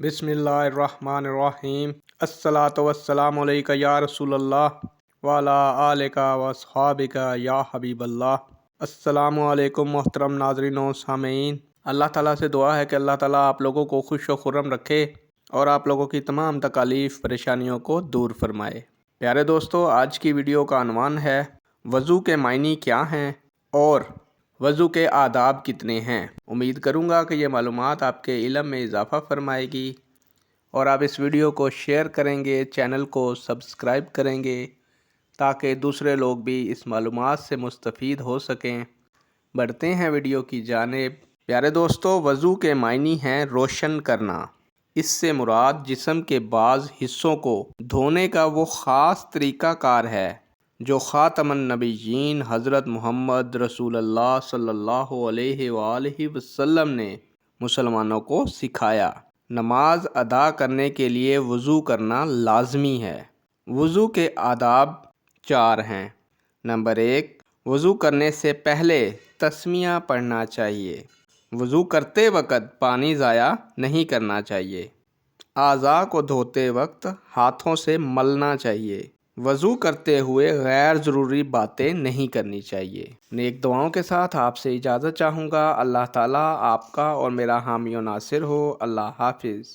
बिस्मिल्लाहिर्रहमानिर्रहीम। अस्सलातु वस्सलामु अलैका या रसूल अल्लाह वाला आलिका वसहाबिका या हबीब अल्लाह। अस्सलामु अलैकुम मोहतरम नाज़रीन व सामीन। अल्लाह ताला से दुआ है कि अल्लाह ताला आप लोगों को खुश व खुर्रम रखे और आप लोगों की तमाम तकालीफ परेशानियों को दूर फरमाए। प्यारे दोस्तों, आज की वीडियो का अनवान है वज़ू के मायने क्या हैं और वज़ू के आदाब कितने हैं। उम्मीद करूँगा कि ये मालूमात आपके इल्म में इजाफ़ा फरमाएगी और आप इस वीडियो को शेयर करेंगे, चैनल को सब्सक्राइब करेंगे ताकि दूसरे लोग भी इस मालूमात से मुस्तफ़ीद हो सकें। बढ़ते हैं वीडियो की जानिब। प्यारे दोस्तों, वज़ू के मायने हैं रोशन करना। इससे मुराद जिस्म के बाज़ हिस्सों को धोने का वो ख़ास तरीक़ाकार है जो ख़ातमुन नबिय्यीन हज़रत मुहम्मद रसूलुल्लाह सल्लल्लाहु अलैहि वसल्लम ने मुसलमानों को सिखाया। नमाज अदा करने के लिए वज़ू करना लाज़मी है। वज़ू के आदाब 4 हैं। नंबर 1, वज़ू करने से पहले तस्मिया पढ़ना चाहिए। वज़ू करते वक्त पानी ज़ाया नहीं करना चाहिए। आज़ा को धोते वक्त हाथों से मलना चाहिए। वज़ू करते हुए गैर ज़रूरी बातें नहीं करनी चाहिए। नेक दुआओं के साथ आपसे इजाज़त चाहूँगा। अल्लाह ताला आपका और मेरा हामी और नासिर हो। अल्लाह हाफ़िज़।